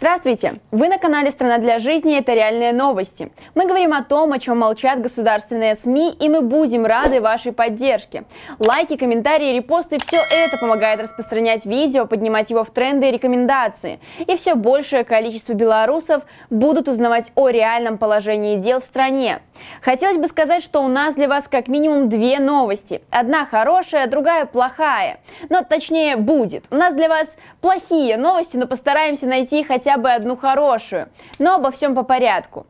Здравствуйте! Вы на канале «Страна для жизни» – это реальные новости. Мы говорим о том, о чем молчат государственные СМИ, и мы будем рады вашей поддержке. Лайки, комментарии, репосты – все это помогает распространять видео, поднимать его в тренды и рекомендации. И все большее количество белорусов будут узнавать о реальном положении дел в стране. Хотелось бы сказать, что у нас для вас как минимум две новости. Одна хорошая, другая плохая. Но точнее будет. У нас для вас плохие новости, но постараемся найти хотя бы одну хорошую. Но обо всем по порядку.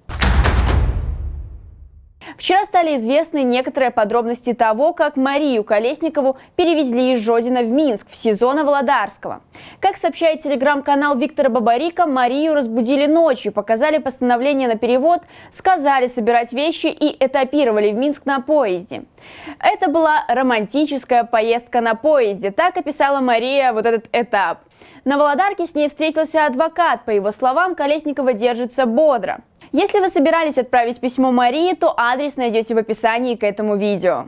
Вчера стали известны некоторые подробности того, как Марию Колесникову перевезли из Жодина в Минск, в СИЗО Новоладарского. Как сообщает телеграм-канал Виктора Бабарика, Марию разбудили ночью, показали постановление на перевод, сказали собирать вещи и этапировали в Минск на поезде. Это была романтическая поездка на поезде, так описала Мария вот этот этап. На Володарке с ней встретился адвокат. По его словам, Колесникова держится бодро. Если вы собирались отправить письмо Марии, то адрес найдете в описании к этому видео.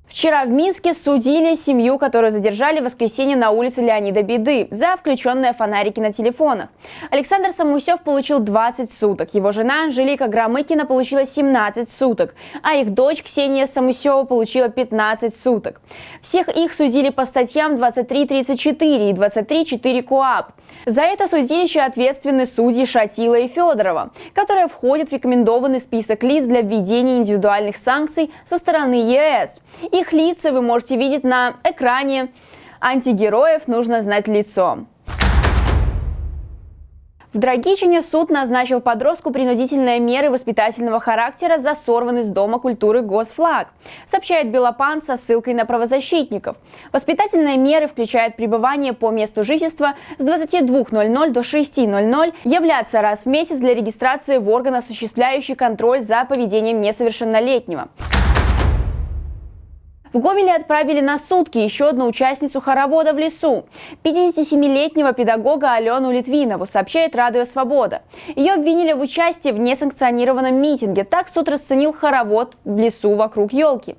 Вчера в Минске судили семью, которую задержали в воскресенье на улице Леонида Беды за включенные фонарики на телефонах. Александр Самусев получил 20 суток, его жена Анжелика Громыкина получила 17 суток, а их дочь Ксения Самусева получила 15 суток. Всех их судили по статьям 23.34 и 23.4 КоАП. За это судилище ответственны судьи Шатила и Федорова, которые входят в рекомендованный список лиц для введения индивидуальных санкций со стороны ЕС. Их лица вы можете видеть на экране. Антигероев нужно знать лицо. В Драгичине суд назначил подростку принудительные меры воспитательного характера за сорванный с Дома культуры госфлаг, сообщает Белопан со ссылкой на правозащитников. Воспитательные меры включают пребывание по месту жительства с 22:00 до 6:00, являться раз в месяц для регистрации в орган, осуществляющий контроль за поведением несовершеннолетнего. В Гомеле отправили на сутки еще одну участницу хоровода в лесу. 57-летнего педагога Алену Литвинову, сообщает Радио Свобода. Ее обвинили в участии в несанкционированном митинге. Так суд расценил хоровод в лесу вокруг елки.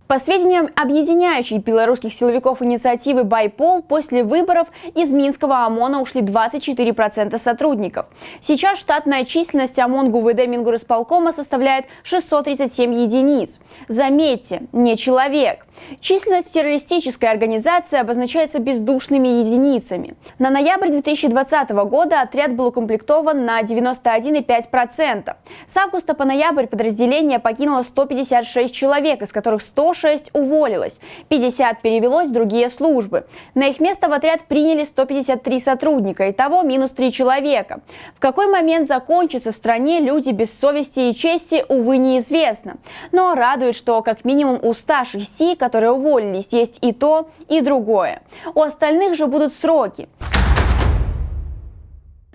По сведениям объединяющей белорусских силовиков инициативы «Байпол», после выборов из Минского ОМОНа ушли 24% сотрудников. Сейчас штатная численность ОМОН ГУВД Мингорисполкома составляет 637 единиц. Заметьте, не человек. Численность террористической организации обозначается бездушными единицами. На ноябрь 2020 года отряд был укомплектован на 91,5%. С августа по ноябрь подразделение покинуло 156 человек, из которых 106 уволилось, 50 перевелось в другие службы. На их место в отряд приняли 153 сотрудника, итого минус 3 человека. В какой момент закончится в стране люди без совести и чести, увы, неизвестно. Но радует, что как минимум у 106, которые уволились, есть и то, и другое. У остальных же будут сроки.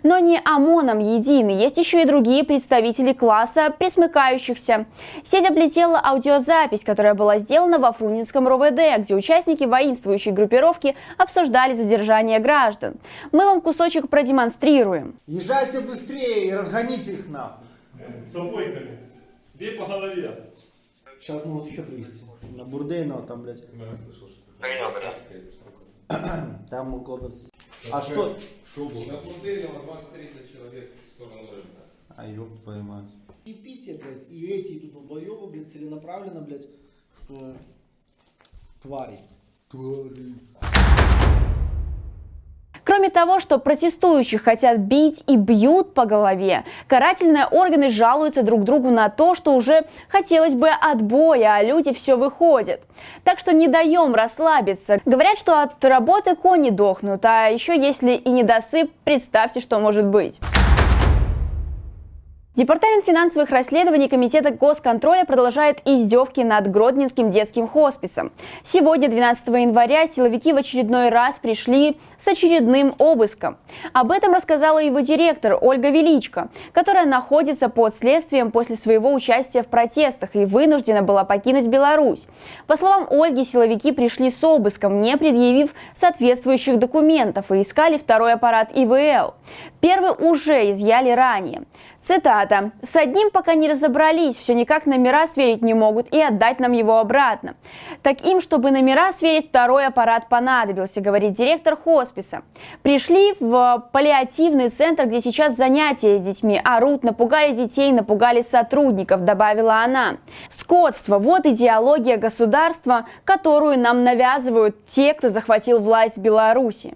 Но не ОМОНом едины, есть еще и другие представители класса присмыкающихся. Сеть облетела аудиозапись, которая была сделана во Фрунзенском РОВД, где участники воинствующей группировки обсуждали задержание граждан. Мы вам кусочек продемонстрируем. Езжайте быстрее и разгоните их нахуй. Собойками. Бей по голове. Сейчас могут еще привезти. На Бурдейного там, блядь. Там около... А что? На Бурдейного 20-30 человек в сторону рынка. А ёб твою мать. И Питер, блядь, и эти тут долбоёбы, блядь, целенаправленно, блядь, что твари. Кроме того, что протестующих хотят бить и бьют по голове, карательные органы жалуются друг другу на то, что уже хотелось бы отбоя, а люди все выходят. Так что не даем расслабиться. Говорят, что от работы кони дохнут, а еще если и недосып, представьте, что может быть. Департамент финансовых расследований Комитета госконтроля продолжает издевки над Гродненским детским хосписом. Сегодня, 12 января, силовики в очередной раз пришли с очередным обыском. Об этом рассказала его директор Ольга Величко, которая находится под следствием после своего участия в протестах и вынуждена была покинуть Беларусь. По словам Ольги, силовики пришли с обыском, не предъявив соответствующих документов, и искали второй аппарат ИВЛ. Первый уже изъяли ранее. Цитата. Цитата. «С одним пока не разобрались, все никак номера сверить не могут и отдать нам его обратно. Так им, чтобы номера сверить, второй аппарат понадобился», говорит директор хосписа. «Пришли в паллиативный центр, где сейчас занятия с детьми, орут, напугали детей, напугали сотрудников», добавила она. Скотство – вот идеология государства, которую нам навязывают те, кто захватил власть в Беларуси.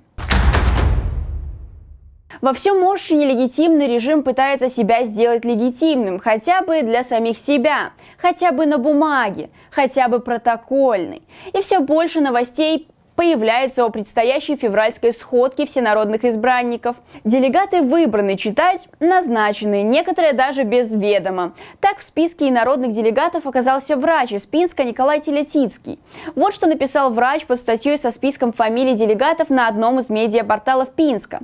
Во всем Ошине легитимный режим пытается себя сделать легитимным, хотя бы для самих себя, хотя бы на бумаге, хотя бы протокольный. И все больше новостей появляется о предстоящей февральской сходке всенародных избранников. Делегаты выбраны, читать назначены, некоторые даже без ведома. Так в списке инородных делегатов оказался врач из Пинска Николай Телетицкий. Вот что написал врач под статьей со списком фамилий делегатов на одном из медиапорталов Пинска.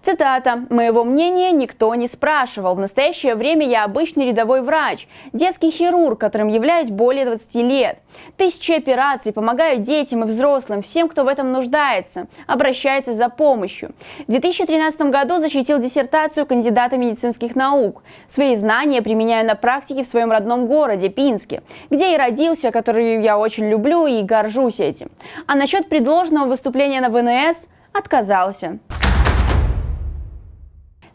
Цитата. «Моего мнения никто не спрашивал. В настоящее время я обычный рядовой врач, детский хирург, которым являюсь более 20 лет. Тысячи операций, помогаю детям и взрослым, всем, кто в этом нуждается, обращается за помощью. В 2013 году защитил диссертацию кандидата медицинских наук. Свои знания применяю на практике в своем родном городе, Пинске, где и родился, который я очень люблю и горжусь этим. А насчет предложенного выступления на ВНС отказался».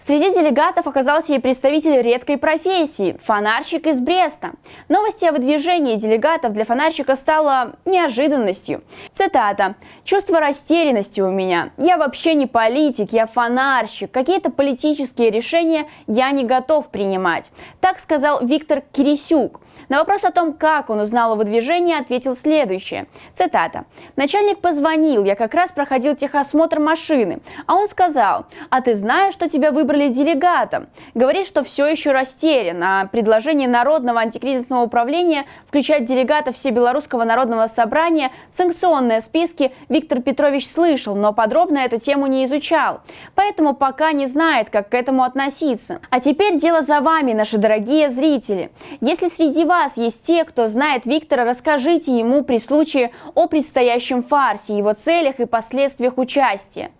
Среди делегатов оказался и представитель редкой профессии – фонарщик из Бреста. Новости о выдвижении делегатов для фонарщика стало неожиданностью. Цитата. «Чувство растерянности у меня. Я вообще не политик, я фонарщик. Какие-то политические решения я не готов принимать». Так сказал Виктор Кирисюк. На вопрос о том, как он узнал о выдвижении, ответил следующее. Цитата. «Начальник позвонил, я как раз проходил техосмотр машины, а он сказал: а ты знаешь, что тебя выбрали делегатом? Говорит, что все еще растерян, а предложение Народного антикризисного управления включать делегатов Всебелорусского народного собрания в санкционные списки Виктор Петрович слышал, но подробно эту тему не изучал, поэтому пока не знает, как к этому относиться. А теперь дело за вами, наши дорогие зрители. Если среди вас есть те, кто знает Виктора, расскажите ему при случае о предстоящем фарсе, его целях и последствиях участия.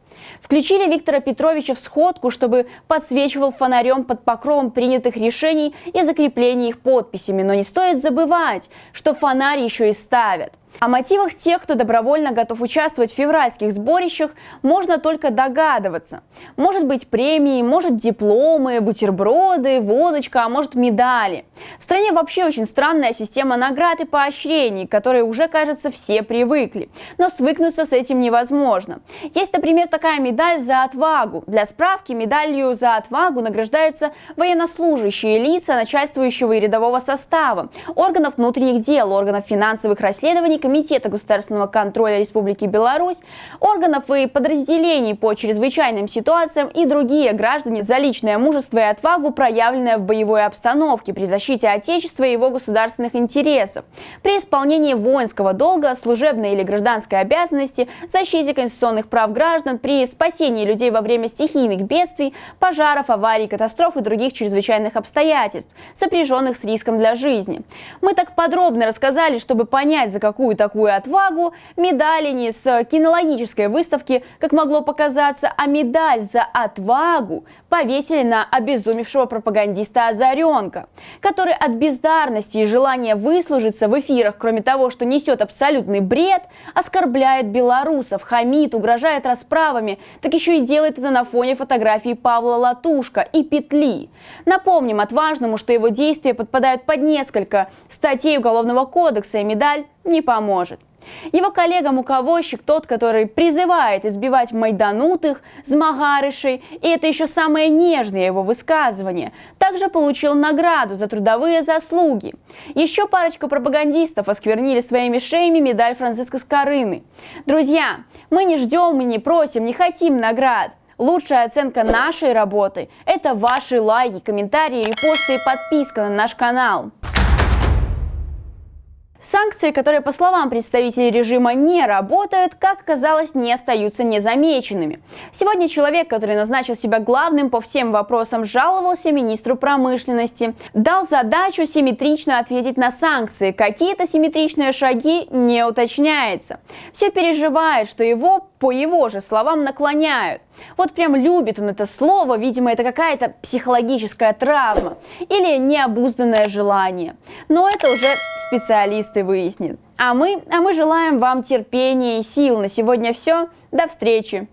Включили Виктора Петровича в сходку, чтобы подсвечивал фонарем под покровом принятых решений и закрепления их подписями. Но не стоит забывать, что фонарь еще и ставят. О мотивах тех, кто добровольно готов участвовать в февральских сборищах, можно только догадываться. Может быть премии, может дипломы, бутерброды, водочка, а может медали. В стране вообще очень странная система наград и поощрений, к которой уже, кажется, все привыкли. Но свыкнуться с этим невозможно. Есть, например, такая медаль за отвагу. Для справки, медалью за отвагу награждаются военнослужащие лица начальствующего и рядового состава, органов внутренних дел, органов финансовых расследований, Комитета государственного контроля Республики Беларусь, органов и подразделений по чрезвычайным ситуациям и другие граждане за личное мужество и отвагу, проявленное в боевой обстановке при защите Отечества и его государственных интересов, при исполнении воинского долга, служебной или гражданской обязанности, защите конституционных прав граждан, при спасении людей во время стихийных бедствий, пожаров, аварий, катастроф и других чрезвычайных обстоятельств, сопряженных с риском для жизни. Мы так подробно рассказали, чтобы понять, за какую такую отвагу, медали не с кинологической выставки, как могло показаться, а медаль за отвагу повесили на обезумевшего пропагандиста Озаренка, который от бездарности и желания выслужиться в эфирах, кроме того, что несет абсолютный бред, оскорбляет белорусов, хамит, угрожает расправами, так еще и делает это на фоне фотографии Павла Латушко и Петли. Напомним отважному, что его действия подпадают под несколько статей Уголовного кодекса, и медаль не поможет. Его коллега-муковозчик, тот, который призывает избивать майданутых, змагарышей, и это еще самое нежное его высказывание, также получил награду за трудовые заслуги. Еще парочка пропагандистов осквернили своими шеями медаль Франциска Скорыны. Друзья, мы не ждем, мы не просим, не хотим наград. Лучшая оценка нашей работы – это ваши лайки, комментарии, репосты и подписка на наш канал. Санкции, которые, по словам представителей режима, не работают, как оказалось, не остаются незамеченными. Сегодня человек, который назначил себя главным по всем вопросам, жаловался министру промышленности, дал задачу симметрично ответить на санкции. Какие-то симметричные шаги не уточняется. Все переживает, что его, по его же словам, наклоняют. Вот прям любит он это слово, видимо, это какая-то психологическая травма или необузданное желание. Но это уже специалисты выяснят. А мы желаем вам терпения и сил. На сегодня все. До встречи!